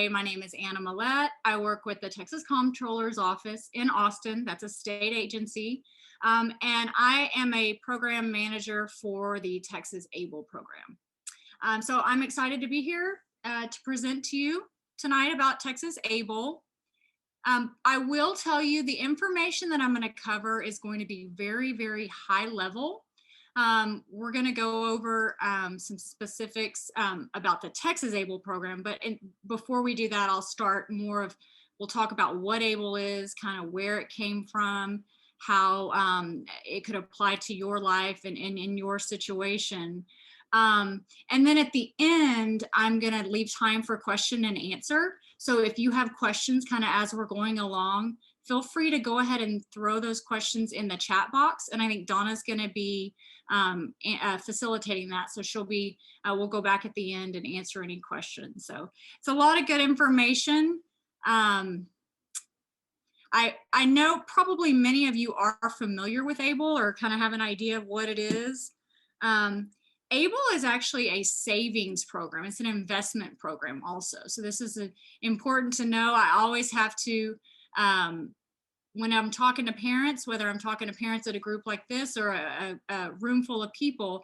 My name is Anna Millette. I work with the Texas Comptroller's Office in Austin. That's a state agency. And I am a program manager for the Texas ABLE program. So I'm excited to be here to present to you tonight about Texas ABLE. I will tell you the information that I'm going to cover is going to be very, very high level. We're going to go over some specifics about the Texas ABLE program, but before we do that, I'll start we'll talk about what ABLE is, kind of where it came from, how it could apply to your life and in your situation. And then at the end, I'm going to leave time for question and answer. So if you have questions kind of as we're going along, feel free to go ahead and throw those questions in the chat box. And I think Donna's going to be facilitating that. So we'll go back at the end and answer any questions. So it's a lot of good information. I know probably many of you are familiar with ABLE or kind of have an idea of what it is. ABLE is actually a savings program. It's an investment program also. So this is important to know. I always have to, when I'm talking to parents, whether I'm talking to parents at a group like this or a room full of people,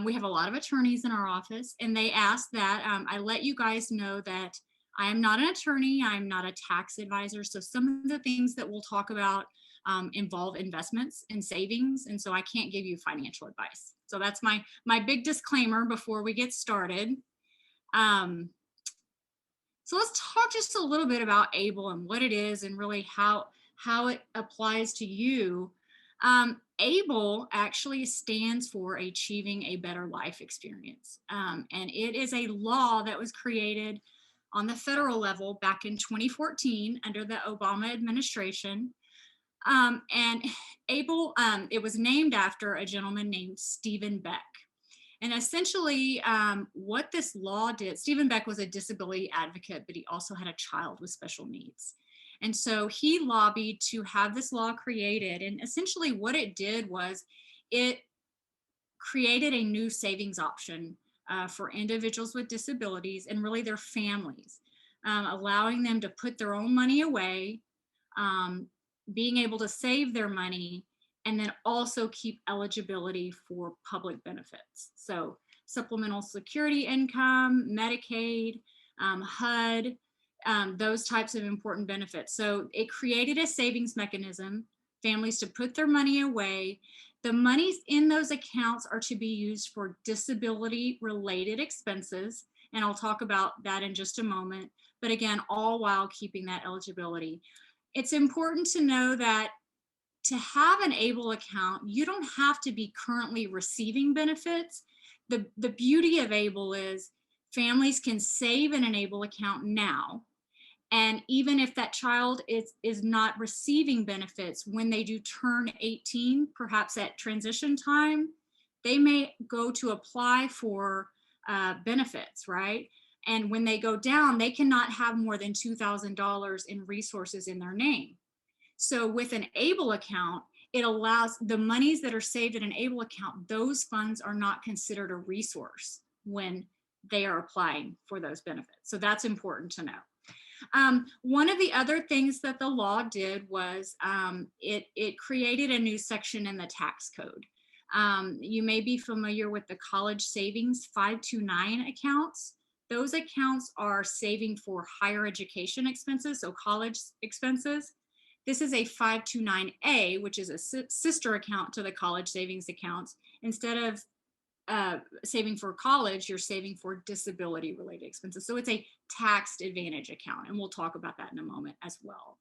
we have a lot of attorneys in our office, and they ask that I let you guys know that I am not an attorney. I'm not a tax advisor. So some of the things that we'll talk about involve investments and savings, and so I can't give you financial advice. So that's my big disclaimer before we get started. So let's talk just a little bit about ABLE and what it is and really how it applies to you. ABLE actually stands for Achieving a Better Life Experience. And it is a law that was created on the federal level back in 2014 under the Obama administration. And ABLE, it was named after a gentleman named Stephen Beck. And essentially what this law did, Stephen Beck was a disability advocate, but he also had a child with special needs. And so he lobbied to have this law created. And essentially what it did was it created a new savings option for individuals with disabilities and really their families, allowing them to put their own money away, being able to save their money, and then also keep eligibility for public benefits. So supplemental security income, Medicaid, HUD, those types of important benefits. So it created a savings mechanism, families to put their money away. The monies in those accounts are to be used for disability related expenses. And I'll talk about that in just a moment. But again, all while keeping that eligibility. It's important to know that to have an ABLE account, you don't have to be currently receiving benefits. The beauty of ABLE is families can save in an ABLE account now. And even if that child is not receiving benefits, when they do turn 18, perhaps at transition time, they may go to apply for benefits, right? And when they go down, they cannot have more than $2,000 in resources in their name. So with an ABLE account, it allows the monies that are saved in an ABLE account, those funds are not considered a resource when they are applying for those benefits. So that's important to know. One of the other things that the law did was it created a new section in the tax code. You may be familiar with the college savings 529 accounts. Those accounts are saving for higher education expenses, so college expenses. This is a 529A, which is a sister account to the college savings accounts. Instead of saving for college, you're saving for disability related expenses. So it's a taxed advantage account, and we'll talk about that in a moment as well.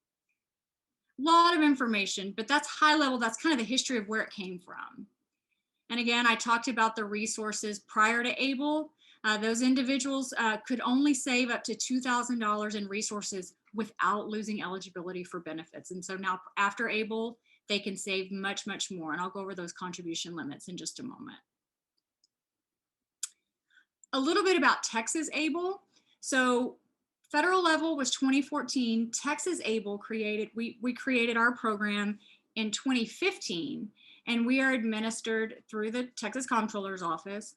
A lot of information, but that's high level. That's kind of the history of where it came from. And again, I talked about the resources prior to ABLE. Those individuals could only save up to $2,000 in resources without losing eligibility for benefits. And so now after ABLE, they can save much, much more. And I'll go over those contribution limits in just a moment. A little bit about Texas ABLE. So federal level was 2014. Texas ABLE we created our program in 2015, and we are administered through the Texas Comptroller's Office.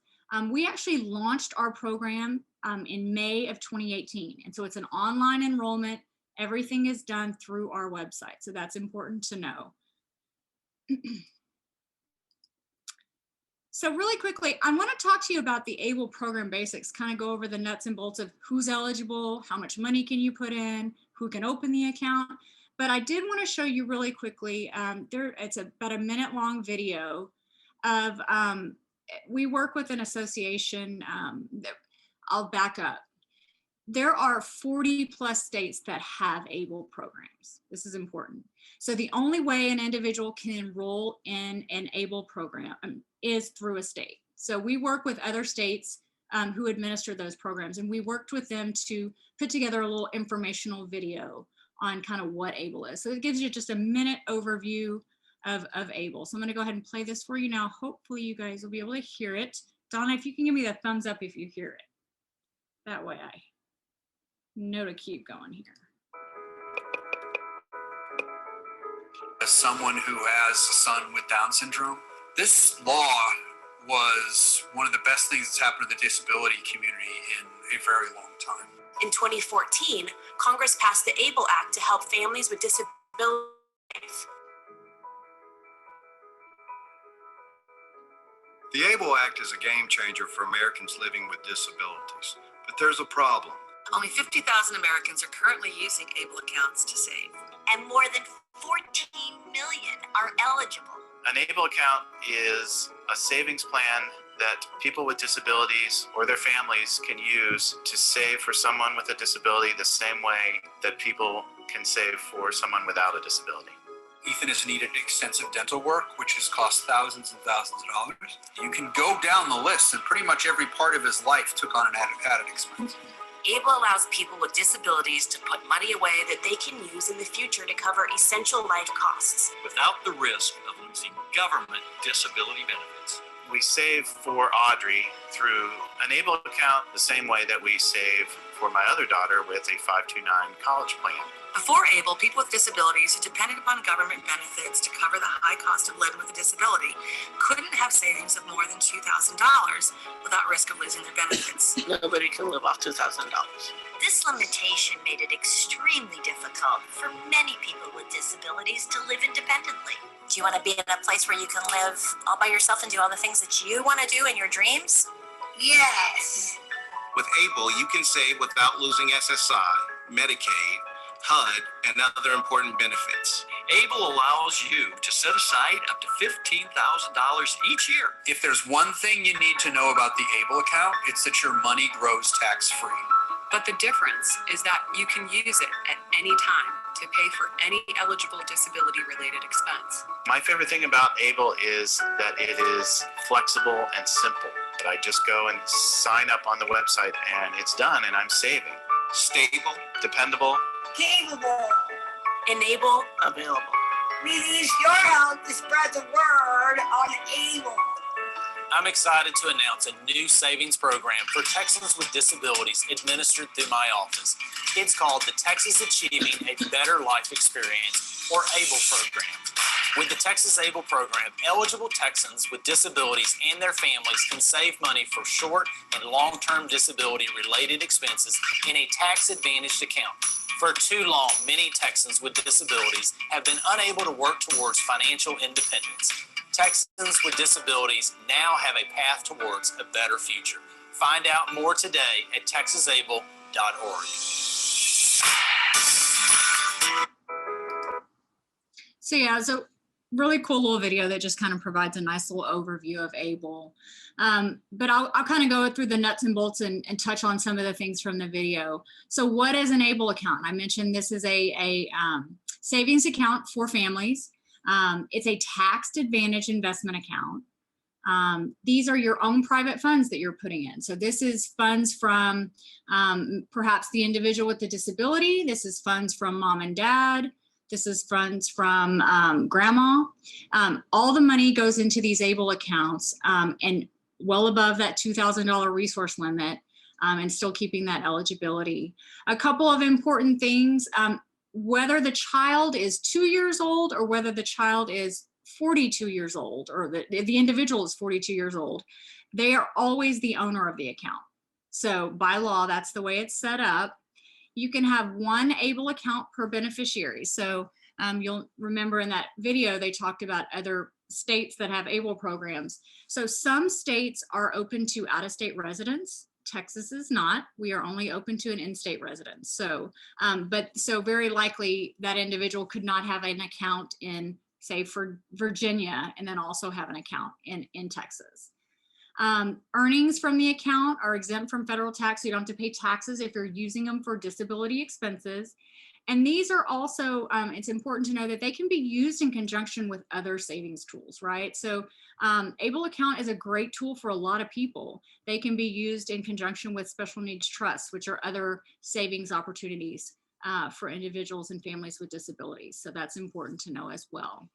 We actually launched our program in May of 2018. And so it's an online enrollment. Everything is done through our website. So that's important to know. So really quickly, I want to talk to you about the ABLE program basics, kind of go over the nuts and bolts of who's eligible, how much money can you put in, who can open the account. But I did want to show you really quickly, it's about a minute-long video of, we work with an association, I'll back up. There are 40 plus states that have ABLE programs. This is important. So the only way an individual can enroll in an ABLE program is through a state. So we work with other states who administer those programs, and we worked with them to put together a little informational video on kind of what ABLE is. So it gives you just a minute overview of ABLE. So I'm going to go ahead and play this for you now. Hopefully you guys will be able to hear it. Donna, if you can give me the thumbs up if you hear it. That way I know to keep going here. As someone who has a son with Down syndrome, this law was one of the best things that's happened to the disability community in a very long time. In 2014, Congress passed the ABLE Act to help families with disabilities. The ABLE Act is a game changer for Americans living with disabilities, but there's a problem. Only 50,000 Americans are currently using ABLE accounts to save. And more than 14 million are eligible. An ABLE account is a savings plan that people with disabilities or their families can use to save for someone with a disability the same way that people can save for someone without a disability. Ethan has needed extensive dental work, which has cost thousands and thousands of dollars. You can go down the list, and pretty much every part of his life took on an added expense. ABLE allows people with disabilities to put money away that they can use in the future to cover essential life costs, without the risk of losing government disability benefits. We save for Audrey through an ABLE account the same way that we save for my other daughter with a 529 college plan. Before ABLE, people with disabilities who depended upon government benefits to cover the high cost of living with a disability couldn't have savings of more than $2,000 without risk of losing their benefits. Nobody can live off $2,000. This limitation made it extremely difficult for many people with disabilities to live independently. Do you want to be in a place where you can live all by yourself and do all the things that you want to do in your dreams? Yes. With ABLE, you can save without losing SSI, Medicaid, HUD, and other important benefits. ABLE allows you to set aside up to $15,000 each year. If there's one thing you need to know about the ABLE account, it's that your money grows tax-free. But the difference is that you can use it at any time to pay for any eligible disability-related expense. My favorite thing about ABLE is that it is flexible and simple. That I just go and sign up on the website and it's done and I'm saving. Stable, dependable, Capable. Enable, Available. We need your help to spread the word on ABLE. I'm excited to announce a new savings program for Texans with Disabilities administered through my office. It's called the Texas Achieving a Better Life Experience, or ABLE program. With the Texas ABLE program, eligible Texans with disabilities and their families can save money for short and long-term disability-related expenses in a tax-advantaged account. For too long, many Texans with disabilities have been unable to work towards financial independence. Texans with disabilities now have a path towards a better future. Find out more today at texasable.org. So yeah, so really cool little video that just kind of provides a nice little overview of ABLE. But I'll kind of go through the nuts and bolts and touch on some of the things from the video. So what is an ABLE account? I mentioned this is a savings account for families. It's a tax advantage investment account. These are your own private funds that you're putting in. So this is funds from perhaps the individual with the disability. This is funds from mom and dad. This is funds from grandma. All the money goes into these ABLE accounts and well above that $2,000 resource limit and still keeping that eligibility. A couple of important things, whether the child is 2 years old or whether the child is 42 years old or the individual is 42 years old, they are always the owner of the account. So by law, that's the way it's set up. You can have one ABLE account per beneficiary. So you'll remember in that video, they talked about other states that have ABLE programs. So some states are open to out-of-state residents. Texas is not. We are only open to an in-state resident. So, so very likely that individual could not have an account in, say, for Virginia, and then also have an account in Texas. Earnings from the account are exempt from federal tax. So you don't have to pay taxes if you're using them for disability expenses. And these are also, it's important to know that they can be used in conjunction with other savings tools, right? So ABLE account is a great tool for a lot of people. They can be used in conjunction with special needs trusts, which are other savings opportunities for individuals and families with disabilities. So that's important to know as well.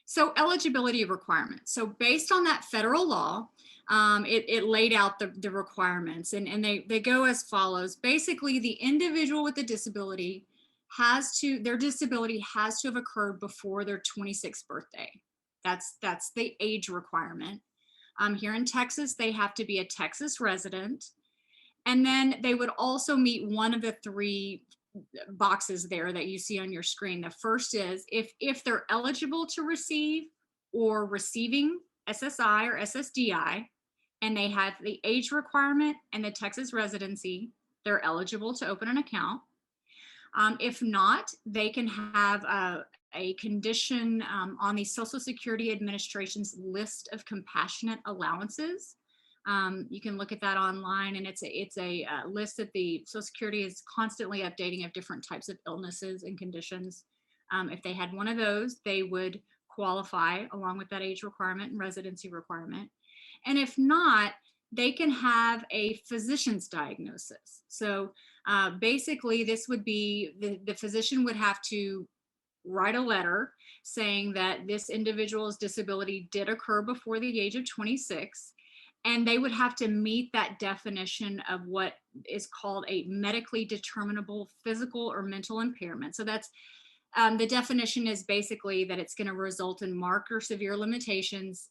So eligibility requirements. So based on that federal law, it laid out the requirements, and they go as follows. Basically, the individual with the disability their disability has to have occurred before their 26th birthday. That's the age requirement. Here in Texas, they have to be a Texas resident. And then they would also meet one of the three boxes there that you see on your screen. The first is if they're eligible to receive or receiving SSI or SSDI, and they have the age requirement and the Texas residency, they're eligible to open an account. If not, they can have a condition on the Social Security Administration's list of compassionate allowances. You can look at that online, and it's a list that the Social Security is constantly updating of different types of illnesses and conditions. If they had one of those, they would qualify along with that age requirement and residency requirement. And if not, they can have a physician's diagnosis. So basically, this would be the physician would have to write a letter saying that this individual's disability did occur before the age of 26. And they would have to meet that definition of what is called a medically determinable physical or mental impairment. So that's the definition is basically that it's going to result in marked or severe limitations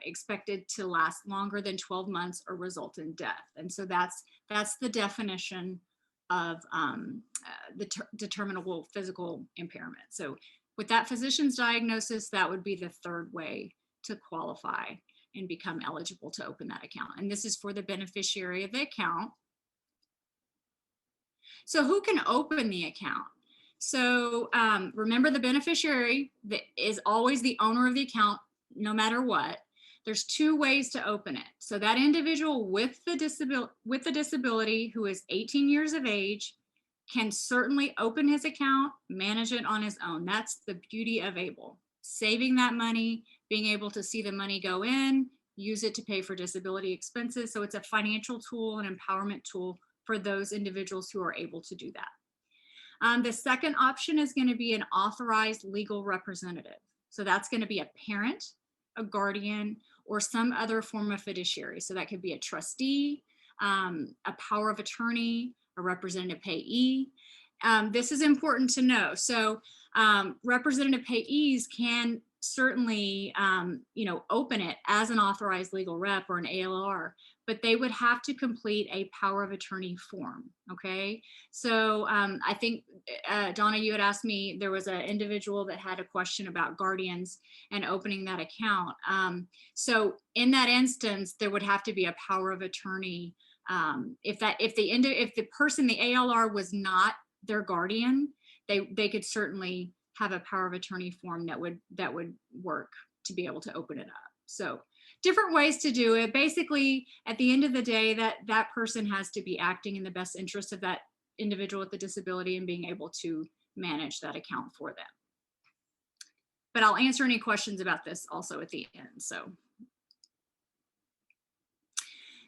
expected to last longer than 12 months or result in death. And so that's the definition of the determinable physical impairment. So with that physician's diagnosis, that would be the third way to qualify and become eligible to open that account. And this is for the beneficiary of the account. So who can open the account? So remember, the beneficiary is always the owner of the account, no matter what. There's two ways to open it. So that individual with the disability who is 18 years of age can certainly open his account, manage it on his own. That's the beauty of ABLE. Saving that money, being able to see the money go in, use it to pay for disability expenses. So it's a financial tool, an empowerment tool for those individuals who are able to do that. The second option is going to be an authorized legal representative. So that's going to be a parent, a guardian, or some other form of fiduciary. So that could be a trustee, a power of attorney, a representative payee. This is important to know. So representative payees can certainly, open it as an authorized legal rep or an ALR, but they would have to complete a power of attorney form. Okay. So I think, Donna, you had asked me, there was an individual that had a question about guardians and opening that account. So in that instance, there would have to be a power of attorney. If the person, the ALR, was not their guardian, they could certainly have a power of attorney form that would work to be able to open it up. So different ways to do it. Basically, at the end of the day, that person has to be acting in the best interest of that individual with the disability and being able to manage that account for them. But I'll answer any questions about this also at the end.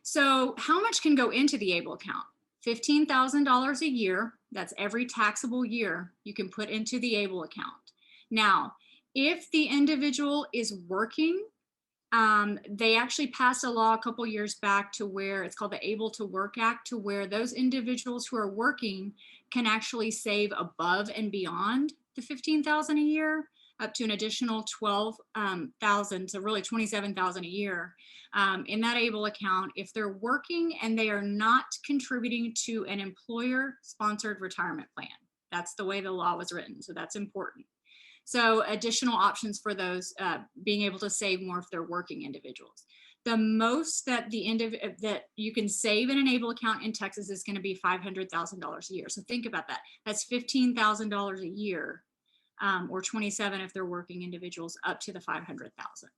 So how much can go into the ABLE account? $15,000 a year. That's every taxable year you can put into the ABLE account. Now, if the individual is working, they actually passed a law a couple years back to where it's called the Able to Work Act, to where those individuals who are working can actually save above and beyond the $15,000 a year. up to an additional 12,000, so really 27,000 a year in that ABLE account if they're working and they are not contributing to an employer-sponsored retirement plan. That's the way the law was written, so that's important. So additional options for those being able to save more if they're working individuals. The most that that you can save in an ABLE account in Texas is going to be $500,000 a year. So think about that. That's $15,000 a year, or 27 if they're working individuals, up to the 500,000.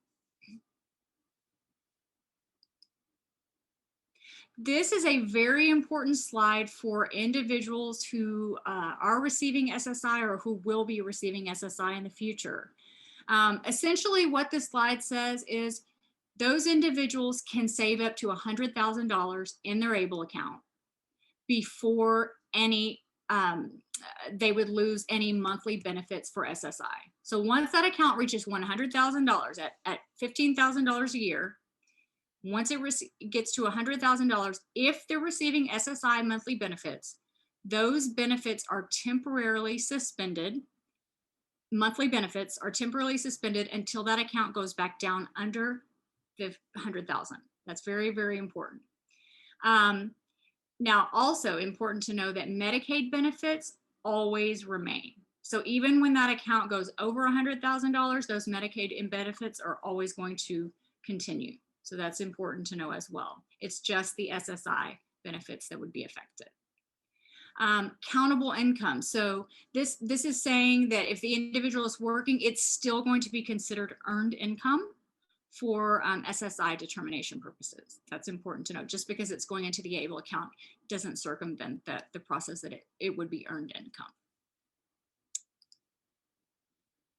This is a very important slide for individuals who are receiving SSI or who will be receiving SSI in the future. Essentially what this slide says is those individuals can save up to $100,000 in their ABLE account before any they would lose any monthly benefits for SSI. So once that account reaches $100,000 at $15,000 a year, once it gets to $100,000, if they're receiving SSI monthly benefits, those benefits are temporarily suspended. Monthly benefits are temporarily suspended until that account goes back down under the 100,000. That's very, very important. Now, also important to know that Medicaid benefits always remain. So even when that account goes over $100,000, those Medicaid benefits are always going to continue. So that's important to know as well. It's just the SSI benefits that would be affected. Countable income. So this is saying that if the individual is working, it's still going to be considered earned income for SSI determination purposes. That's important to know. Just because it's going into the ABLE account doesn't circumvent the process that it would be earned income.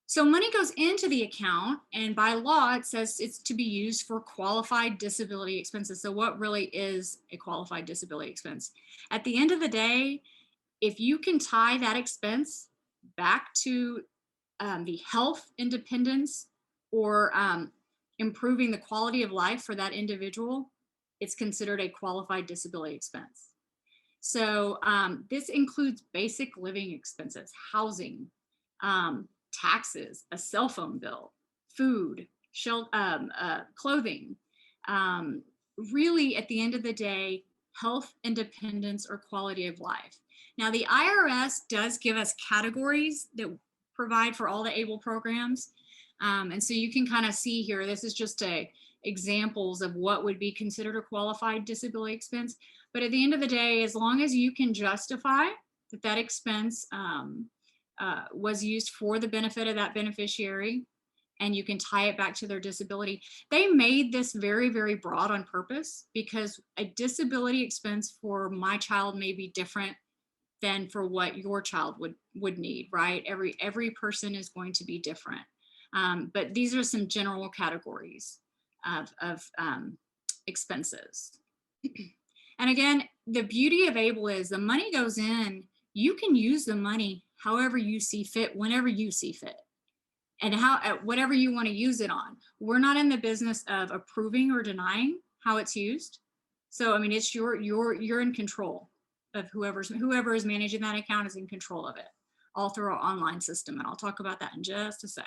So money goes into the account, and by law, it says it's to be used for qualified disability expenses. So what really is a qualified disability expense? At the end of the day, if you can tie that expense back to the health independence or improving the quality of life for that individual, it's considered a qualified disability expense. So this includes basic living expenses, housing, taxes, a cell phone bill, food, clothing. Really, at the end of the day, health, independence, or quality of life. Now, the IRS does give us categories that provide for all the ABLE programs. And so you can kind of see here, this is just examples of what would be considered a qualified disability expense. But at the end of the day, as long as you can justify that that expense was used for the benefit of that beneficiary, and you can tie it back to their disability. They made this very, very broad on purpose because a disability expense for my child may be different than for what your child would need, right? Every person is going to be different. But these are some general categories of expenses. And again, the beauty of ABLE is the money goes in, you can use the money however you see fit, whenever you see fit, and whatever you want to use it on. We're not in the business of approving or denying how it's used. So, I mean, it's you're in control of whoever is managing that account is in control of it, all through our online system. And I'll talk about that in just a sec.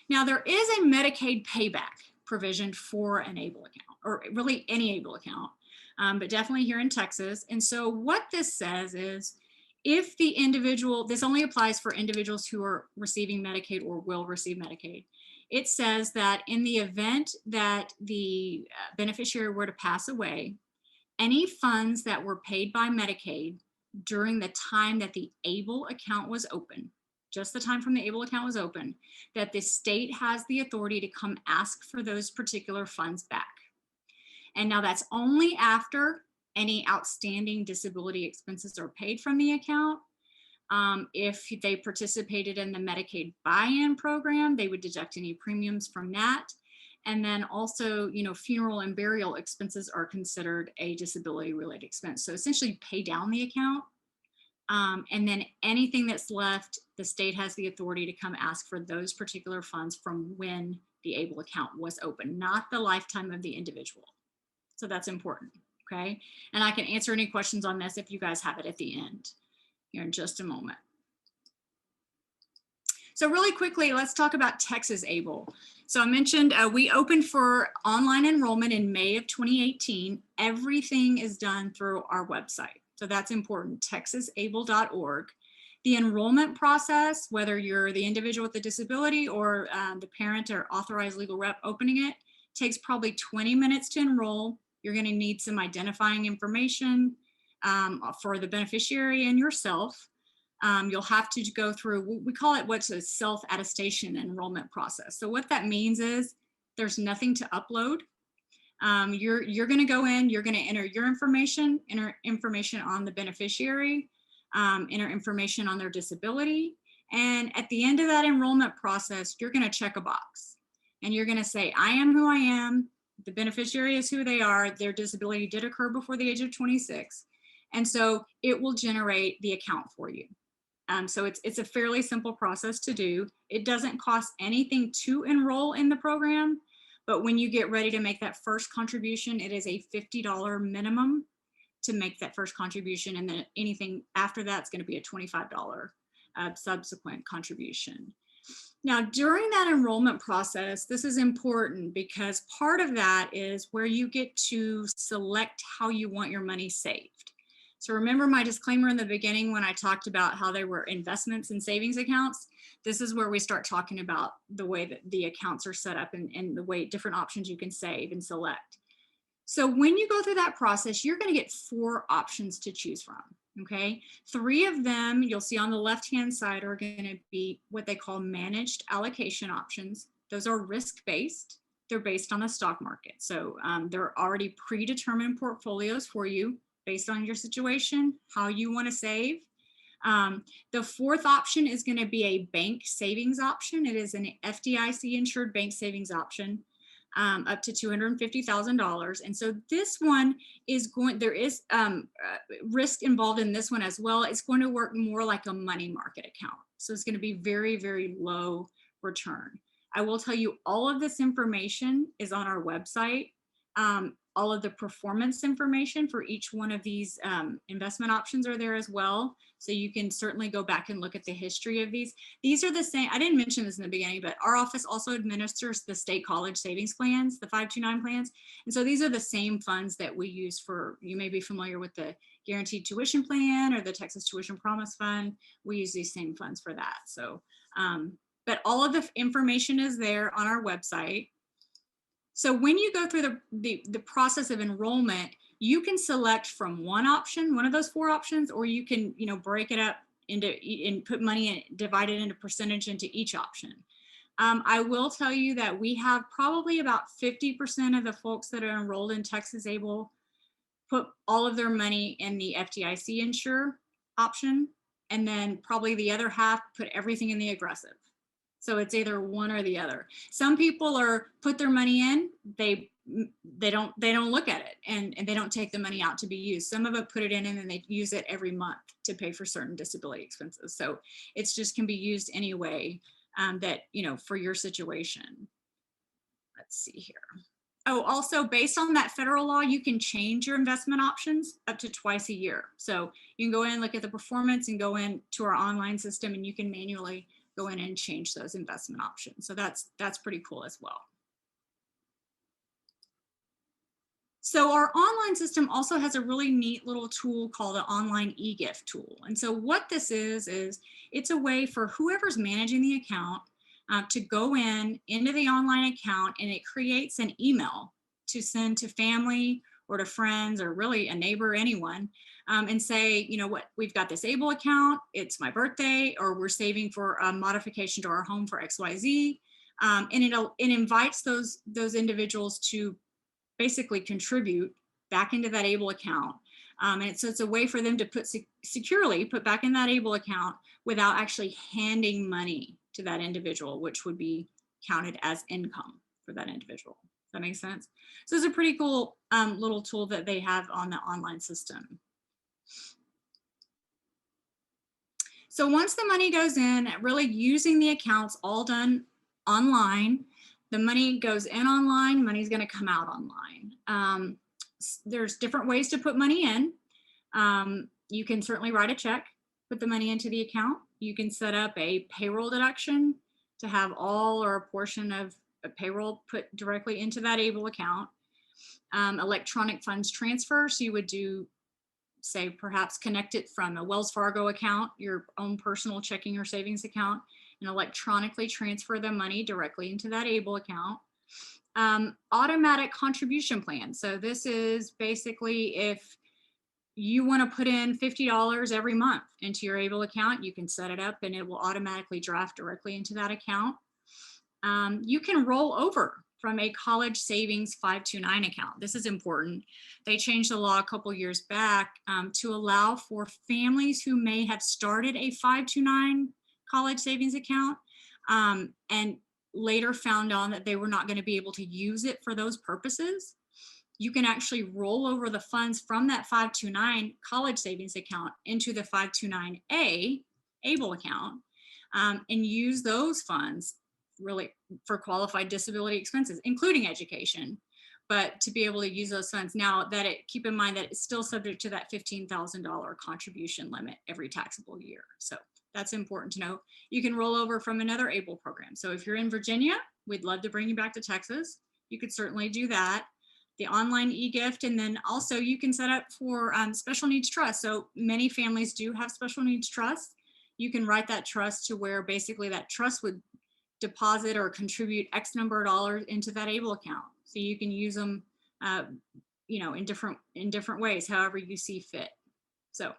Now, there is a Medicaid payback provision for an ABLE account, or really any ABLE account, but definitely here in Texas. And so what this says is, if the individual, this only applies for individuals who are receiving Medicaid or will receive Medicaid. It says that in the event that the beneficiary were to pass away, any funds that were paid by Medicaid during the time that the ABLE account was open, just the time from the ABLE account was open, that the state has the authority to come ask for those particular funds back. And now that's only after any outstanding disability expenses are paid from the account. If they participated in the Medicaid buy-in program, they would deduct any premiums from that. And then also, funeral and burial expenses are considered a disability related expense. So essentially pay down the account. And then anything that's left, the state has the authority to come ask for those particular funds from when the ABLE account was open, not the lifetime of the individual. So that's important. Okay, and I can answer any questions on this if you guys have it at the end here in just a moment. So really quickly, let's talk about Texas Able. So I mentioned we opened for online enrollment in May of 2018. Everything is done through our website. So that's important, texasable.org. The enrollment process, whether you're the individual with a disability or the parent or authorized legal rep opening it, takes probably 20 minutes to enroll. You're going to need some identifying information for the beneficiary and yourself. You'll have to go through, we call it what's a self-attestation enrollment process. So what that means is there's nothing to upload. You're going to go in, you're going to enter your information, enter information on the beneficiary, enter information on their disability. And at the end of that enrollment process, you're going to check a box and you're going to say, I am who I am. The beneficiary is who they are. Their disability did occur before the age of 26. And so it will generate the account for you. So it's a fairly simple process to do. It doesn't cost anything to enroll in the program, but when you get ready to make that first contribution, it is a $50 minimum to make that first contribution. And then anything after that's going to be a $25 subsequent contribution. Now, during that enrollment process, this is important because part of that is where you get to select how you want your money saved. So remember my disclaimer in the beginning when I talked about how they were investments and savings accounts. This is where we start talking about the way that the accounts are set up and the way different options you can save and select. So when you go through that process, you're going to get 4 options to choose from. Okay, 3 of them you'll see on the left-hand side are going to be what they call managed allocation options. Those are risk-based. They're based on the stock market. So they're already predetermined portfolios for you based on your situation, how you want to save. The 4th option is going to be a bank savings option. It is an FDIC insured bank savings option. Up to $250,000. And so this one is going, there is risk involved in this one as well. It's going to work more like a money market account. So it's going to be very, very low return. I will tell you all of this information is on our website. All of the performance information for each one of these investment options are there as well. So you can certainly go back and look at the history of these. These are the same, I didn't mention this in the beginning, but our office also administers the state college savings plans, the 529 plans. And so these are the same funds that we use for, you may be familiar with the guaranteed tuition plan or the Texas Tuition Promise Fund. We use these same funds for that. So, but all of the information is there on our website. So when you go through the process of enrollment, you can select from one option, one of those 4 options, or you can, break it up into and put money in, divide it into percentage into each option. I will tell you that we have probably about 50% of the folks that are enrolled in Texas Able put all of their money in the FDIC insure option, and then probably the other half put everything in the aggressive. So it's either one or the other. Some people are put their money in, they don't look at it and they don't take the money out to be used. Some of it put it in and then they use it every month to pay for certain disability expenses. So it's just can be used any way that, for your situation. Let's see here. Oh, also based on that federal law, you can change your investment options up to twice a year. So you can go in, look at the performance and go into our online system and you can manually go in and change those investment options. So that's pretty cool as well. So our online system also has a really neat little tool called the online e-gift tool. And so what this is it's a way for whoever's managing the account to go into the online account, and it creates an email to send to family or to friends or really a neighbor, anyone, and say, what, we've got this Able account, it's my birthday, or we're saving for a modification to our home for XYZ. And it invites those individuals to basically contribute back into that Able account. And so it's a way for them to securely put back in that Able account without actually handing money to that individual, which would be counted as income for that individual. Does that make sense? So it's a pretty cool little tool that they have on the online system. So once the money goes in, really using the accounts all done online, the money goes in online, money's going to come out online. There's different ways to put money in. You can certainly write a check, put the money into the account. You can set up a payroll deduction to have all or a portion of a payroll put directly into that ABLE account. Electronic funds transfer, so you would do, say, perhaps connect it from a Wells Fargo account, your own personal checking or savings account, and electronically transfer the money directly into that ABLE account. Automatic contribution plan. So this is basically if you want to put in $50 every month into your ABLE account, you can set it up and it will automatically draft directly into that account. You can roll over from a college savings 529 account. This is important. They changed the law a couple years back to allow for families who may have started a 529 college savings account and later found on that they were not going to be able to use it for those purposes. You can actually roll over the funds from that 529 college savings account into the 529A ABLE account and use those funds really for qualified disability expenses, including education, but to be able to use those funds. Now that keep in mind that it's still subject to that $15,000 contribution limit every taxable year. So that's important to know. You can roll over from another ABLE program. So if you're in Virginia, we'd love to bring you back to Texas. You could certainly do that. The online e-gift, and then also you can set up for special needs trust. So many families do have special needs trust. You can write that trust to where basically that trust would deposit or contribute X number of dollars into that ABLE account. So you can use them, you know, in different ways, however you see fit. So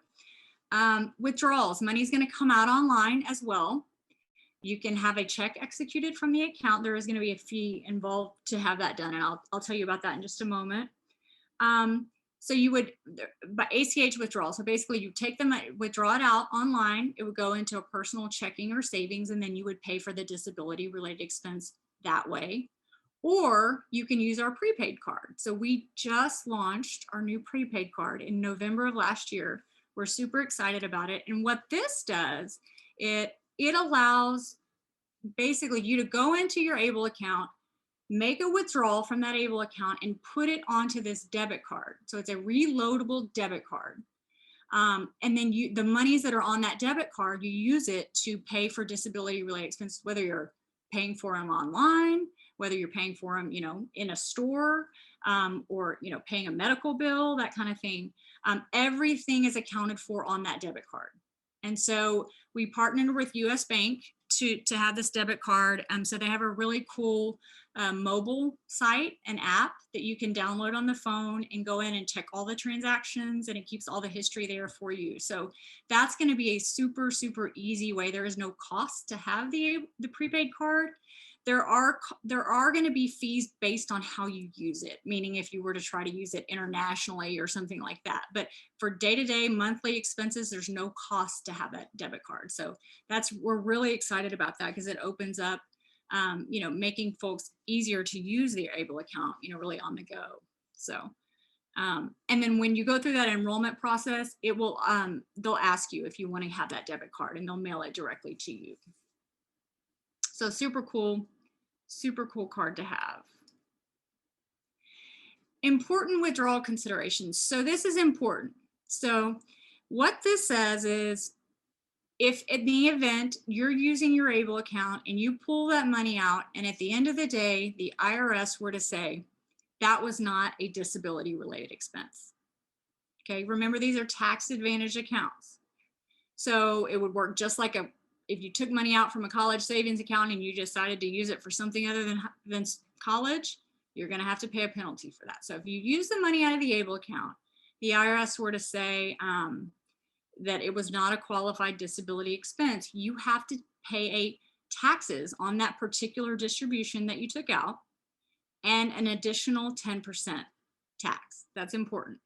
withdrawals, money's going to come out online as well. You can have a check executed from the account. There is going to be a fee involved to have that done, and I'll tell you about that in just a moment. So you would, by ACH withdrawal, so basically you take the money, withdraw it out online, it would go into a personal checking or savings, and then you would pay for the disability related expense that way. Or you can use our prepaid card. So we just launched our new prepaid card in November of last year. We're super excited about it. And what this does, it allows basically you to go into your ABLE account, make a withdrawal from that ABLE account and put it onto this debit card. So it's a reloadable debit card. And then the monies that are on that debit card, you use it to pay for disability related expenses, whether you're paying for them online, whether you're paying for them, you know, in a store, or, you know, paying a medical bill, that kind of thing. Everything is accounted for on that debit card. And so we partnered with US Bank to have this debit card. So they have a really cool mobile site and app that you can download on the phone and go in and check all the transactions, and it keeps all the history there for you. So that's going to be a super, super easy way. There is no cost to have the prepaid card. There are going to be fees based on how you use it, meaning if you were to try to use it internationally or something like that. But for day-to-day monthly expenses, there's no cost to have that debit card. So we're really excited about that because it opens up, you know, making folks easier to use their ABLE account, you know, really on the go. So, and then when you go through that enrollment process, it will, they'll ask you if you want to have that debit card and they'll mail it directly to you. So super cool card to have. Important withdrawal considerations. So this is important. So what this says is, if in the event you're using your ABLE account and you pull that money out, and at the end of the day, the IRS were to say, that was not a disability related expense. Okay, remember these are tax advantage accounts. So it would work just like if you took money out from a college savings account and you decided to use it for something other than college, you're going to have to pay a penalty for that. So if you use the money out of the ABLE account, the IRS were to say that it was not a qualified disability expense, you have to pay taxes on that particular distribution that you took out and an additional 10% tax. That's important.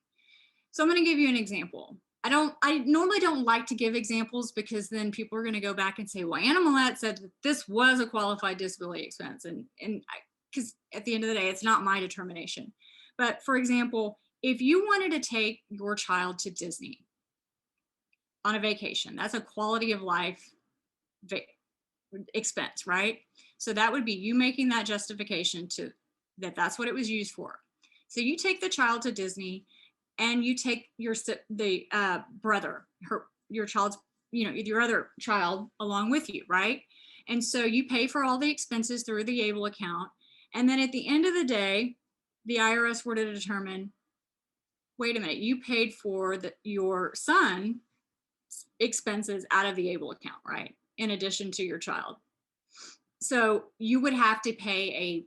So I'm going to give you an example. I normally don't like to give examples because then people are going to go back and say, well, Anna Millette said that this was a qualified disability expense. And because at the end of the day, it's not my determination. But for example, if you wanted to take your child to Disney on a vacation, that's a quality of life expense, right? So that would be you making that justification to that's what it was used for. So you take the child to Disney, and you take your child's your other child along with you, right? And so you pay for all the expenses through the ABLE account. And then at the end of the day, the IRS were to determine, wait a minute, you paid for your son's expenses out of the ABLE account, right? In addition to your child. So you would have to pay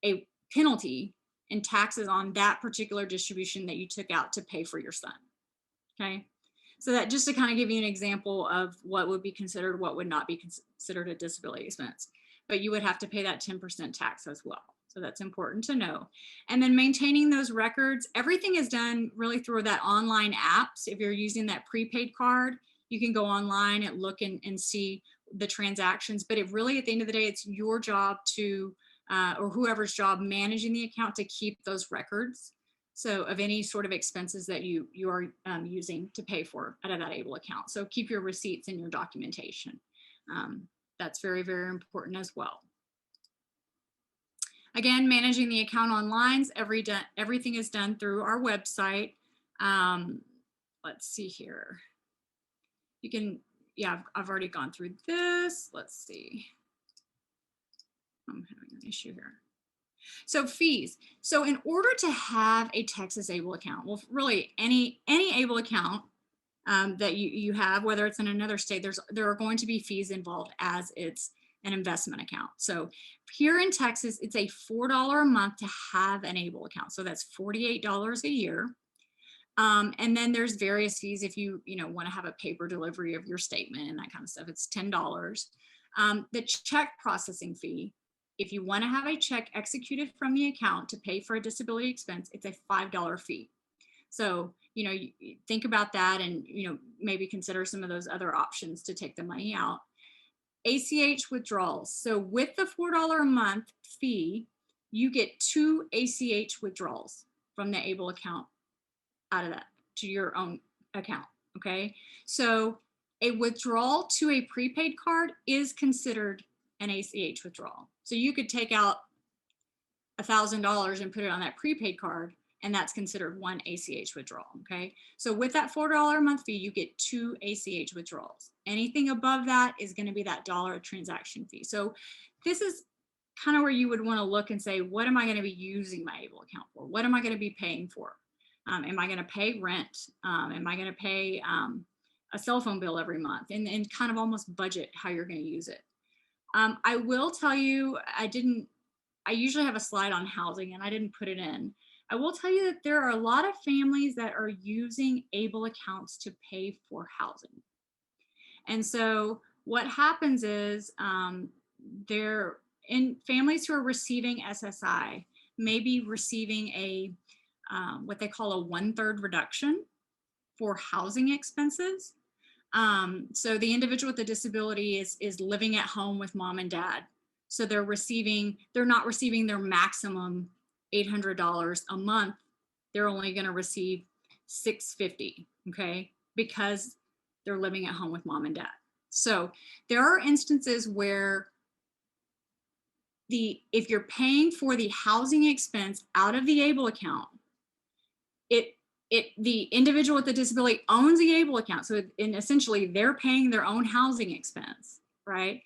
a penalty and taxes on that particular distribution that you took out to pay for your son. Okay. So that just to kind of give you an example of what would be considered, what would not be considered a disability expense, but you would have to pay that 10% tax as well. So that's important to know. And then maintaining those records, everything is done really through that online apps. If you're using that prepaid card, you can go online and look and see the transactions, but it really, at the end of the day, it's your job to, or whoever's job managing the account to keep those records. So of any sort of expenses that you are using to pay for out of that ABLE account. So keep your receipts and your documentation. That's very, very important as well. Again, managing the account online, everything is done through our website. Let's see here. You can, yeah, I've already gone through this. Let's see. I'm having an issue here. So fees. So in order to have a Texas ABLE account, well, really any ABLE account that you have, whether it's in another state, there are going to be fees involved as it's an investment account. So here in Texas, it's a $4 a month to have an ABLE account. So that's $48 a year. And then there's various fees if you want to have a paper delivery of your statement and that kind of stuff. It's $10. The check processing fee, if you want to have a check executed from the account to pay for a disability expense, it's a $5 fee. So, you think about that and, maybe consider some of those other options to take the money out. ACH withdrawals. So with the $4 a month fee, you get 2 ACH withdrawals from the ABLE account out of that to your own account. Okay. So a withdrawal to a prepaid card is considered an ACH withdrawal. So you could take out $1,000 and put it on that prepaid card, and that's considered one ACH withdrawal. Okay. So with that $4 a month fee, you get 2 ACH withdrawals. Anything above that is going to be that dollar transaction fee. So this is kind of where you would want to look and say, what am I going to be using my ABLE account for? What am I going to be paying for? Am I going to pay rent? Am I going to pay a cell phone bill every month? And kind of almost budget how you're going to use it. I will tell you, I usually have a slide on housing and I didn't put it in. I will tell you that there are a lot of families that are using ABLE accounts to pay for housing. And so what happens is they're in families who are receiving SSI, maybe receiving a what they call a 1/3 reduction for housing expenses. So the individual with the disability is living at home with mom and dad. So they're not receiving their maximum $800 a month. They're only going to receive $650, okay, because they're living at home with mom and dad. So there are instances where if you're paying for the housing expense out of the ABLE account, the individual with the disability owns the ABLE account. So essentially they're paying their own housing expense, right?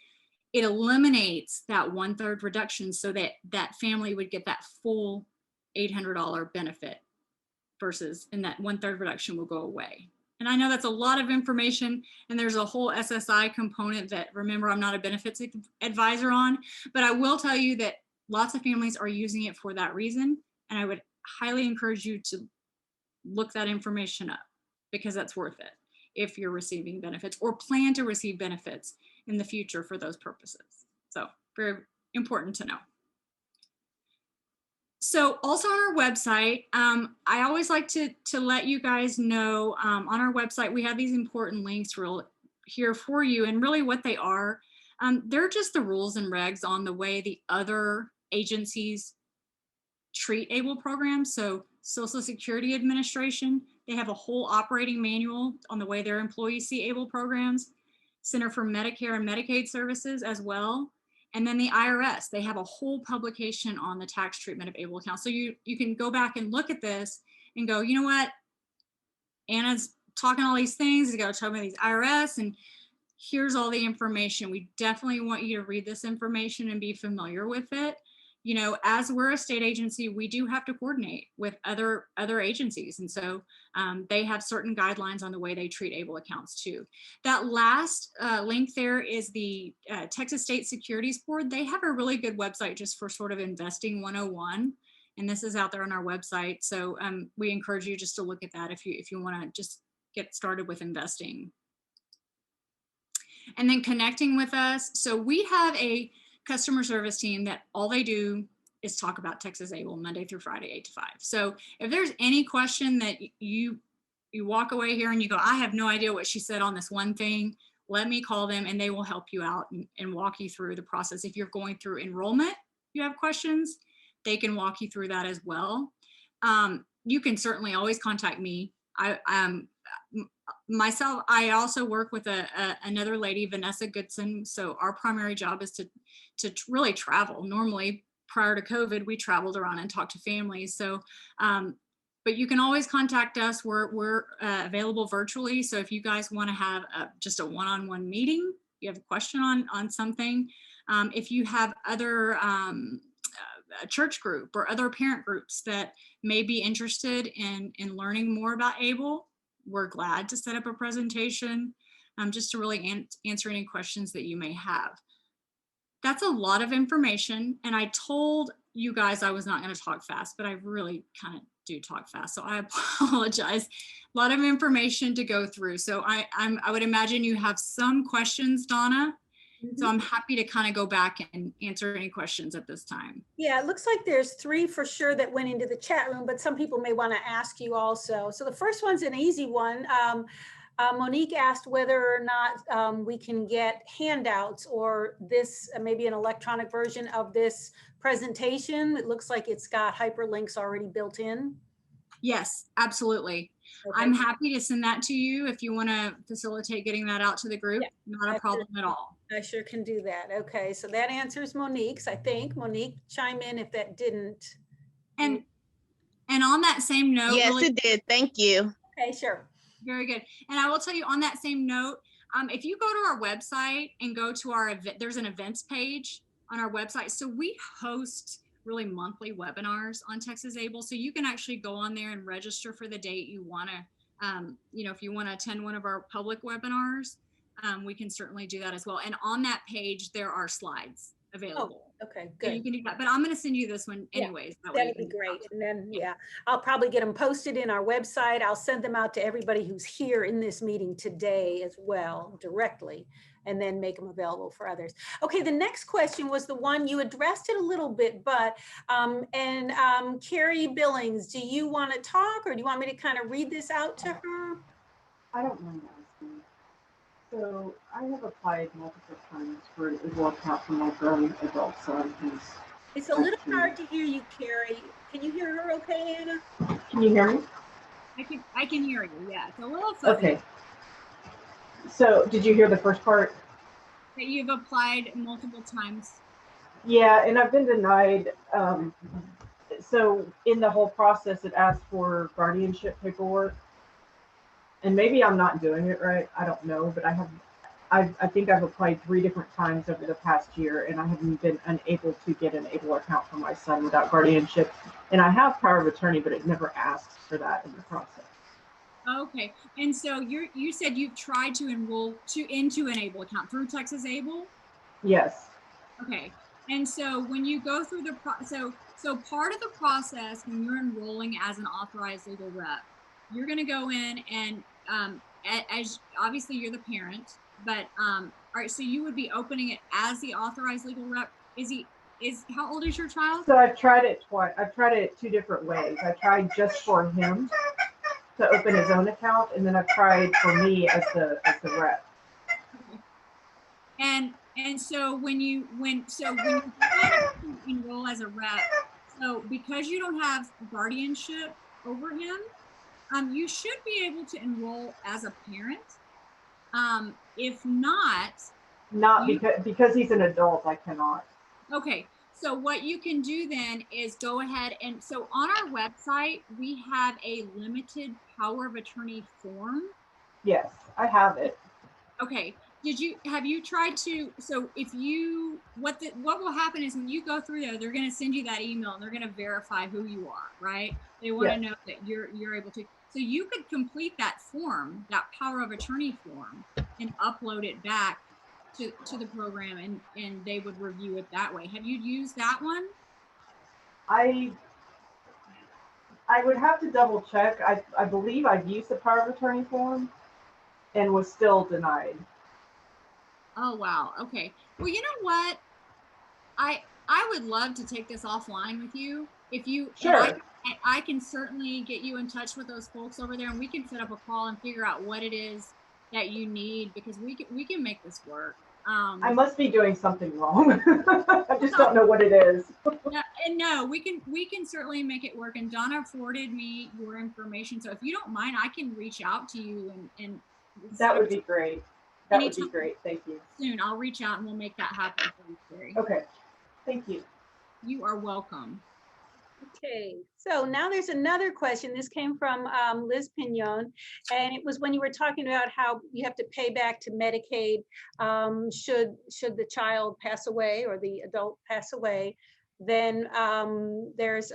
It eliminates that 1/3 reduction so that that family would get that full $800 benefit versus, and that 1/3 reduction will go away. And I know that's a lot of information and there's a whole SSI component that, remember, I'm not a benefits advisor on, but I will tell you that lots of families are using it for that reason. And I would highly encourage you to look that information up because that's worth it if you're receiving benefits or plan to receive benefits in the future for those purposes. So very important to know. So also on our website, I always like to let you guys know on our website, we have these important links here for you, and really what they are, they're just the rules and regs on the way the other agencies treat ABLE programs. So Social Security Administration, they have a whole operating manual on the way their employees see ABLE programs. Center for Medicare and Medicaid Services as well. And then the IRS, they have a whole publication on the tax treatment of ABLE accounts. So you can go back and look at this and go, you know what? Anna's talking all these things. You got to tell me these IRS. And here's all the information. We definitely want you to read this information and be familiar with it. You know, as we're a state agency, we do have to coordinate with other agencies. And so they have certain guidelines on the way they treat ABLE accounts too. That last link there is the Texas State Securities Board. They have a really good website just for sort of investing 101. And this is out there on our website. So we encourage you just to look at that if you want to just get started with investing. And then connecting with us. So we have a customer service team that all they do is talk about Texas ABLE Monday through Friday, 8 to 5. So if there's any question that you walk away here and you go, I have no idea what she said on this one thing, let me call them and they will help you out and walk you through the process. If you're going through enrollment, you have questions, they can walk you through that as well. You can certainly always contact me. Myself, I also work with another lady, Vanessa Goodson. So our primary job is to really travel. Normally, prior to COVID, we traveled around and talked to families. So, but you can always contact us. We're available virtually. So if you guys want to have just a one-on-one meeting, you have a question on something, if you have other a church group or other parent groups that may be interested in learning more about ABLE, we're glad to set up a presentation just to really answer any questions that you may have. That's a lot of information. And I told you guys I was not going to talk fast, but I really kind of do talk fast. So I apologize. A lot of information to go through. So I would imagine you have some questions, Donna. So I'm happy to kind of go back and answer any questions at this time. Yeah, it looks like there's 3 for sure that went into the chat room, but some people may want to ask you also. So the first one's an easy one. Monique asked whether or not we can get handouts or this, maybe an electronic version of this presentation. It looks like it's got hyperlinks already built in. Yes, absolutely. Okay. I'm happy to send that to you if you want to facilitate getting that out to the group. Yeah, not a problem at all. I sure can do that. Okay, so that answers Monique's, I think. Monique, chime in if that didn't. And on that same note. Yes, really, it did. Thank you. Okay, sure. Very good. And I will tell you on that same note, if you go to our website and go to our event, there's an events page on our website. So we host really monthly webinars on Texas ABLE. So you can actually go on there and register for the date you want to, if you want to attend one of our public webinars, we can certainly do that as well. And on that page, there are slides available. Oh, okay, good. So you can do that, but I'm going to send you this one anyways. Yeah, that'd be great. And then, yeah, I'll probably get them posted in our website. I'll send them out to everybody who's here in this meeting today as well, directly, and then make them available for others. Okay, the next question was the one you addressed it a little bit, but, Carrie Billings, do you want to talk or do you want me to kind of read this out to her? I don't mind asking. So I have applied multiple times for an ABLE account for my grown adult son. It's a little hard to hear you, Carrie. Can you hear her okay, Anna? Can you hear me? I can hear you, yeah. It's a little fuzzy. Okay. So did you hear the first part? That you've applied multiple times. Yeah, and I've been denied. So in the whole process, it asked for guardianship paperwork. And maybe I'm not doing it right. I don't know, but I think I've applied 3 different times over the past year, and I haven't been unable to get an ABLE account for my son without guardianship. And I have power of attorney, but it never asks for that in the process. Okay, and so you said you've tried to enroll into an ABLE account through Texas ABLE? Yes. Okay, and so when you go through the so part of the process when you're enrolling as an authorized legal rep, you're going to go in and as obviously you're the parent, but all right, so you would be opening it as the authorized legal rep. How old is your child? So I've tried it twice. I've tried it 2 different ways. I tried just for him to open his own account, and then I've tried for me as the rep. Okay. And so when you enroll as a rep, so because you don't have guardianship over him, you should be able to enroll as a parent. If not, because he's an adult, I cannot. Okay, so what you can do then is go ahead and so on our website we have a limited power of attorney form. Yes, I have it. Okay, have you tried to, so if you, what will happen is when you go through there, they're going to send you that email and they're going to verify who you are, right? They want to know that you're able to, so you could complete that form, that power of attorney form, and upload it back to the program, and they would review it that way. Have you used that one? I would have to double check. I believe I've used the power of attorney form and was still denied. Oh, wow. Okay. Well, you know what? I would love to take this offline with you. If you, sure. I can certainly get you in touch with those folks over there, and we can set up a call and figure out what it is that you need, because we can make this work. I must be doing something wrong. I just don't know what it is. No, we can certainly make it work. And Donna forwarded me your information, so if you don't mind, I can reach out to you and that would be great. That would be great. Thank you. Soon, I'll reach out and we'll make that happen for you, Carrie. Okay. Thank you. You are welcome. Okay, so now there's another question. This came from Liz Pignon, and it was when you were talking about how you have to pay back to Medicaid should the child pass away or the adult pass away. Then there's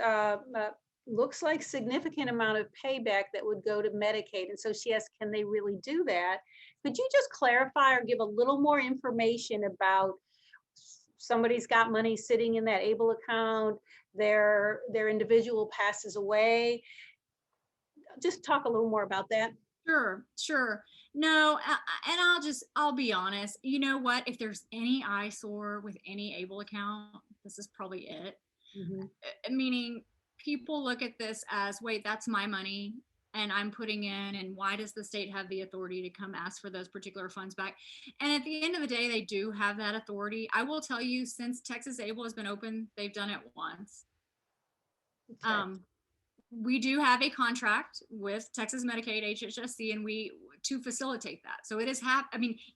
looks like significant amount of payback that would go to Medicaid, and so she asked, can they really do that? Could you just clarify or give a little more information about somebody's got money sitting in that ABLE account, their individual passes away? Just talk a little more about that. Sure. No, and I'll be honest. You know what? If there's any eyesore with any ABLE account, this is probably it. Meaning people look at this as, wait, that's my money and I'm putting in, and why does the state have the authority to come ask for those particular funds back? And at the end of the day, they do have that authority. I will tell you, since Texas ABLE has been open, they've done it once. Okay. We do have a contract with Texas Medicaid, HHSC, and to facilitate that. So it is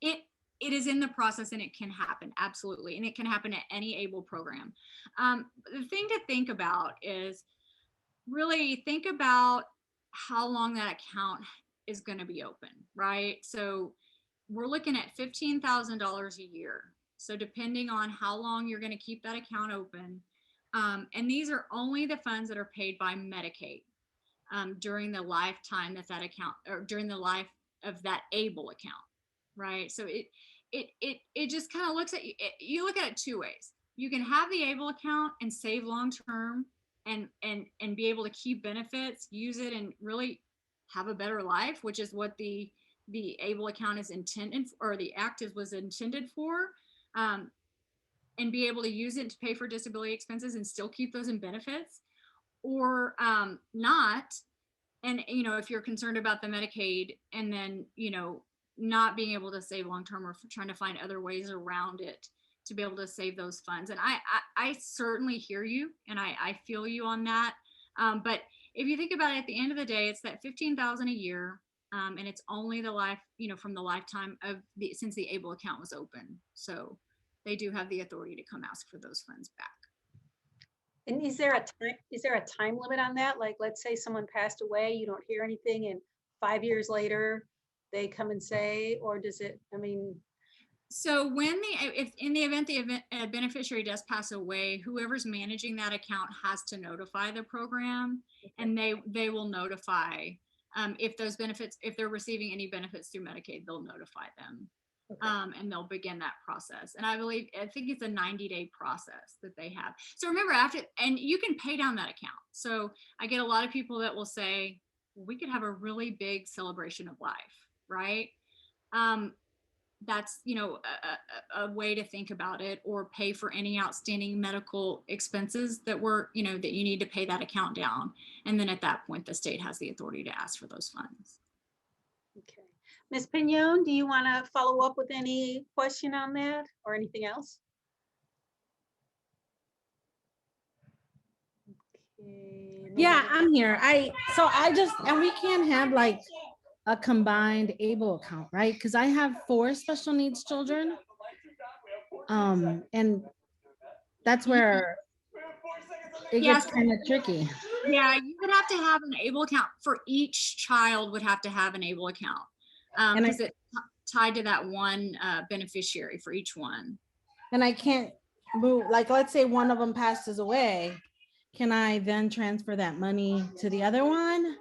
it is in the process, and it can happen, absolutely. And it can happen at any ABLE program. The thing to think about is really think about how long that account is going to be open, right? So we're looking at $15,000 a year. So depending on how long you're going to keep that account open, and these are only the funds that are paid by Medicaid during the lifetime that account, or during the life of that ABLE account, right? So it just kind of looks at you look at it two ways. You can have the ABLE account and save long term and be able to keep benefits, use it, and really have a better life, which is what the ABLE account is intended, or the act was intended for, and be able to use it to pay for disability expenses and still keep those in benefits, or not. And if you're concerned about the Medicaid, and then not being able to save long term, or trying to find other ways around it to be able to save those funds. And I certainly hear you, and I feel you on that. But if you think about it, at the end of the day, it's that $15,000 a year, and it's only the life, from the lifetime of since the ABLE account was open. So they do have the authority to come ask for those funds back. And is there a time limit on that? Like, let's say someone passed away, you don't hear anything, and 5 years later they come and say, or does it? So if in the event a beneficiary does pass away, whoever's managing that account has to notify the program, and they will notify if those benefits, if they're receiving any benefits through Medicaid, they'll notify them. And they'll begin that process. And I think it's a 90-day process that they have. So remember, and you can pay down that account. So I get a lot of people that will say, well, we could have a really big celebration of life, right? That's a way to think about it, or pay for any outstanding medical expenses that that you need to pay that account down. And then at that point, the state has the authority to ask for those funds. Okay. Ms. Pignon, do you want to follow up with any question on that or anything else? Okay. Yeah, I'm here. And we can't have like a combined ABLE account, right? Because I have 4 special needs children. And that's where it gets kind of tricky. Yeah, you would have to have an ABLE account for each child. Would have to have an ABLE account. tied to that one beneficiary for each one. And I can't move, like, let's say one of them passes away. Can I then transfer that money to the other one?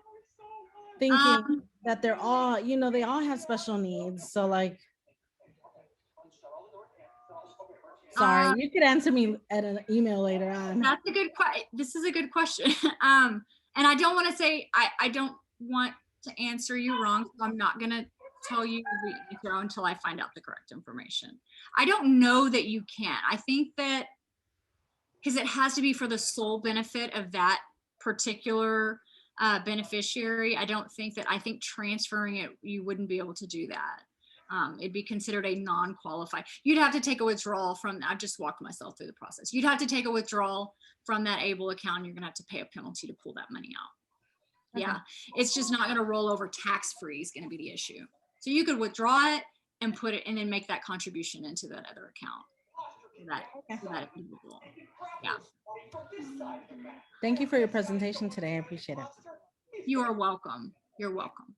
Thinking that they're all, you know, they all have special needs. So like, sorry, you could answer me at an email later on. That's a good question. This is a good question. And I don't want to say, I don't want to answer you wrong. So I'm not going to tell you the answer until I find out the correct information. I don't know that you can. I think that because it has to be for the sole benefit of that particular beneficiary. I think transferring it, you wouldn't be able to do that. It'd be considered a non-qualified. You'd have to take a withdrawal from, I've just walked myself through the process. You'd have to take a withdrawal from that ABLE account. And you're gonna have to pay a penalty to pull that money out. Okay. Yeah, it's just not gonna roll over tax-free is gonna be the issue. So you could withdraw it and put it, and then make that contribution into that other account. For that individual. Yeah. Thank you for your presentation today. I appreciate it. You are welcome. You're welcome.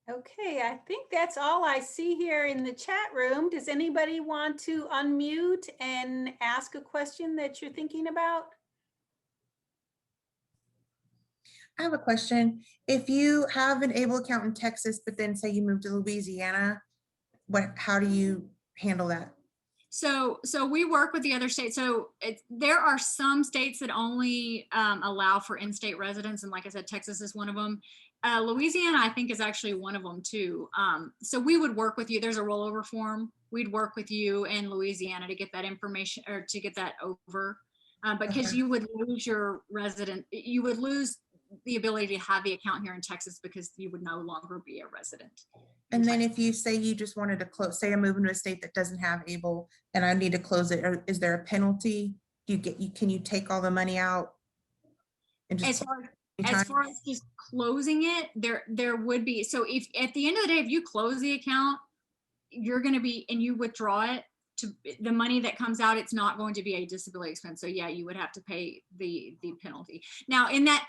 Okay, I think that's all I see here in the chat room. Does anybody want to unmute and ask a question that you're thinking about? I have a question. If you have an ABLE account in Texas, but then say you move to Louisiana, how do you handle that? So we work with the other states. So there are some states that only allow for in-state residents. And like I said, Texas is one of them. Louisiana, I think, is actually one of them too. So we would work with you. There's a rollover form. We'd work with you in Louisiana to get that information or to get that over. Because you would lose your resident, you would lose the ability to have the account here in Texas because you would no longer be a resident. And then if you say you just wanted to close, say I'm moving to a state that doesn't have ABLE and I need to close it, or is there a penalty? Can you take all the money out? And just as far as just closing it, there would be. So if at the end of the day, if you close the account, you're going to be, and you withdraw it, to the money that comes out, it's not going to be a disability expense. So yeah, you would have to pay the penalty. Now in that,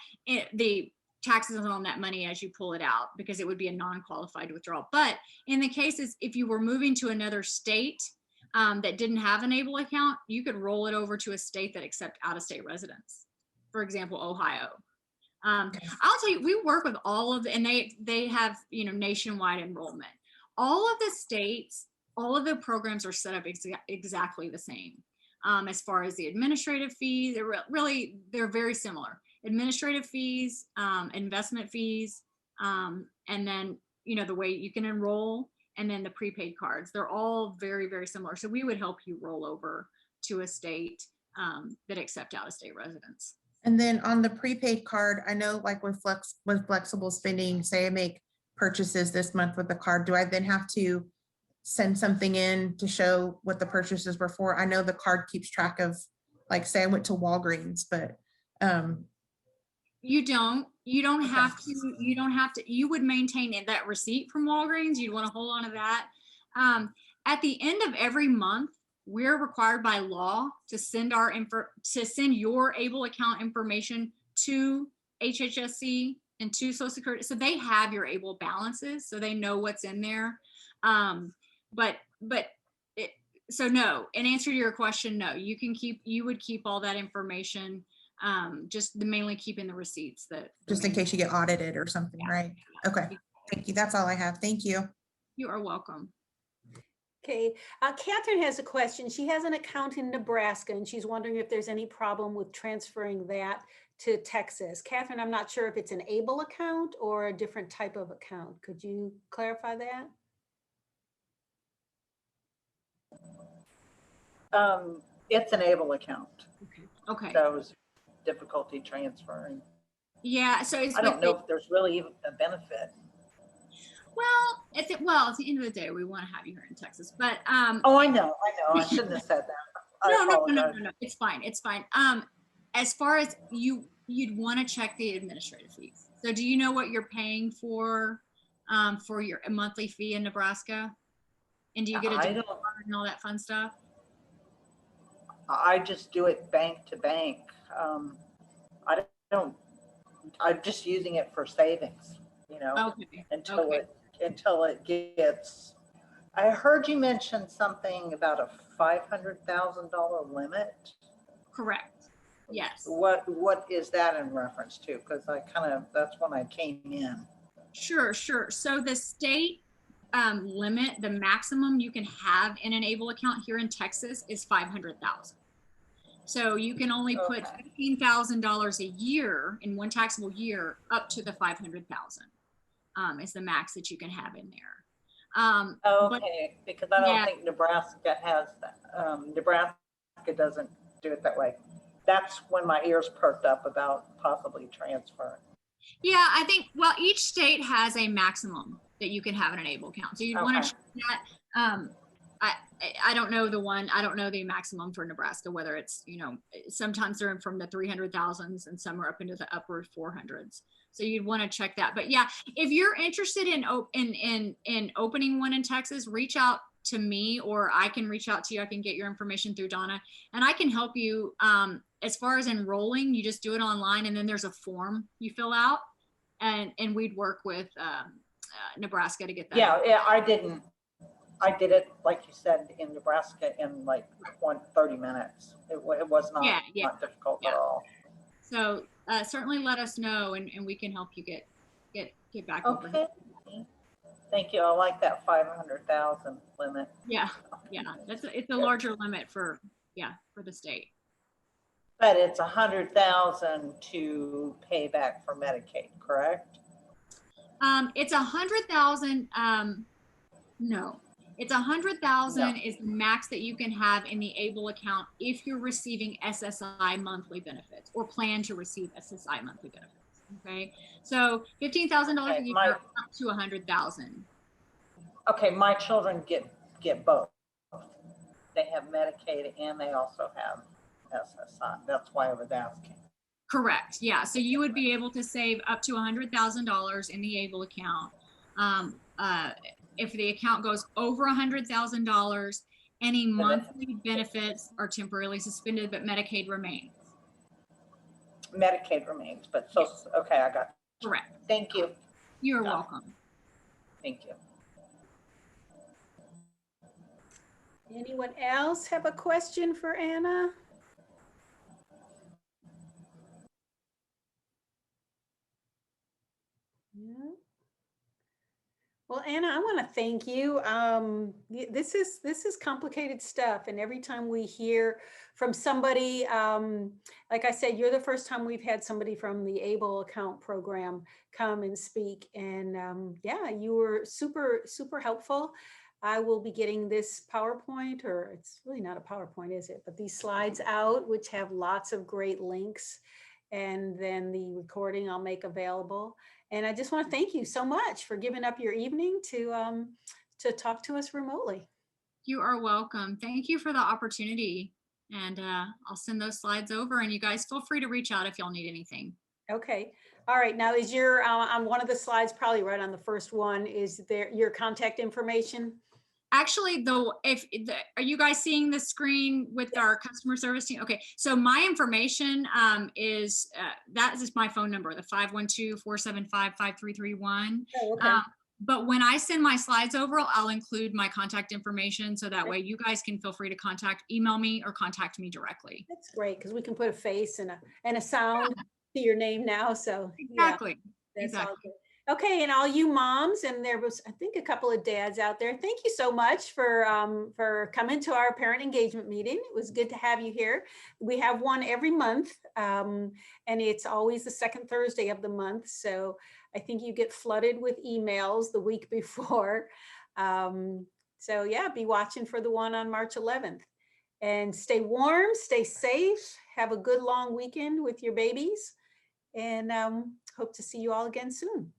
the taxes on that money as you pull it out, because it would be a non-qualified withdrawal. But in the cases, if you were moving to another state that didn't have an ABLE account, you could roll it over to a state that accept out-of-state residents. For example, Ohio. I'll tell you, we work with all of, and they have, you know, nationwide enrollment. All of the states, all of the programs are set up exactly the same. As far as the administrative fees, they're very similar. Administrative fees, investment fees, and then, you know, the way you can enroll, and then the prepaid cards. They're all very, very similar. So we would help you roll over to a state that accept out-of-state residents. And then on the prepaid card, I know like with flexible spending, say I make purchases this month with the card, do I then have to send something in to show what the purchases were for? I know the card keeps track of, like, say I went to Walgreens, but you don't have to, you would maintain that receipt from Walgreens. You'd want to hold on to that. At the end of every month, we're required by law to send your ABLE account information to HHSC and to Social Security. So they have your ABLE balances, so they know what's in there. So no, in answer to your question, no, you would keep all that information, just mainly keeping the receipts just in case you get audited or something, yeah. Right? Okay, thank you. That's all I have. Thank you. You are welcome. Okay, Catherine has a question. She has an account in Nebraska and she's wondering if there's any problem with transferring that to Texas. Catherine, I'm not sure if it's an ABLE account or a different type of account. Could you clarify that? It's an ABLE account. Okay. So it was difficulty transferring. Yeah, so I don't know if there's really even a benefit. Well, at the end of the day, we want to have you here in Texas, but oh, I know. I shouldn't have said that. No, it's fine. It's fine. As far as you'd want to check the administrative fees. So do you know what you're paying for your monthly fee in Nebraska? And do you get a and all that fun stuff? I just do it bank to bank. I'm just using it for savings, you know, until it until it gets, I heard you mention something about a $500,000 limit. Correct. Yes. What is that in reference to? Because that's when I came in. Sure. So the state limit, the maximum you can have in an ABLE account here in Texas is 500,000. So you can only put $15,000 a year in one taxable year up to the 500,000 is the max that you can have in there. Okay, because I don't think Nebraska has that. Nebraska doesn't do it that way. That's when my ears perked up about possibly transferring. Yeah, I think, well, each state has a maximum that you can have in an ABLE account. So you'd want to check that. I don't know I don't know the maximum for Nebraska, whether it's, sometimes they're from the 300,000s and some are up into the upper 400s. So you'd want to check that. But yeah, if you're interested in opening one in Texas, reach out to me, or I can reach out to you. I can get your information through Donna, and I can help you. As far as enrolling, you just do it online, and then there's a form you fill out, and we'd work with Nebraska to get that. Yeah, I did it, like you said, in Nebraska in like 30 minutes. It was not, not difficult at all. So certainly let us know, and we can help you get back over here. Thank you. I like that 500,000 limit. Yeah, it's a larger limit for the state. But it's 100,000 to pay back for Medicaid, correct? It's 100,000. No, it's 100,000 is the max that you can have in the ABLE account if you're receiving SSI monthly benefits or plan to receive SSI monthly benefits. Okay, so $15,000 a year up to 100,000. Okay, my children get both. They have Medicaid and they also have SSI. That's why I was asking. Correct. Yeah. So you would be able to save up to $100,000 in the ABLE account. If the account goes over $100,000, any monthly benefits are temporarily suspended, but Medicaid remains. Medicaid remains, but okay, I got you. Correct. Thank you. You're welcome. Thank you. Anyone else have a question for Anna? Yeah. Well, Anna, I want to thank you. This is complicated stuff, and every time we hear from somebody, like I said, you're the first time we've had somebody from the ABLE account program come and speak, and yeah, you were super helpful. I will be getting this PowerPoint, or it's really not a PowerPoint, is it? But these slides out, which have lots of great links, and then the recording I'll make available. And I just want to thank you so much for giving up your evening to talk to us remotely. You are welcome. Thank you for the opportunity. And I'll send those slides over, and you guys feel free to reach out if y'all need anything. Okay. All right. Now, is your on one of the slides, probably right on the first one, is there your contact information? Actually, though, are you guys seeing the screen with our customer service team? Okay, so my information is that is my phone number, the 512-475-5331. Oh, okay. But when I send my slides over, I'll include my contact information, so that way you guys can feel free to email me or contact me directly. That's great, because we can put a face and a sound to your name now. So exactly, that's exactly. all good. Okay, and all you moms, and there was, I think, a couple of dads out there. Thank you so much for coming to our parent engagement meeting. It was good to have you here. We have one every month, and it's always the second Thursday of the month. So I think you get flooded with emails the week before. So yeah, be watching for the one on March 11th. And stay warm, stay safe, have a good long weekend with your babies, and hope to see you all again soon.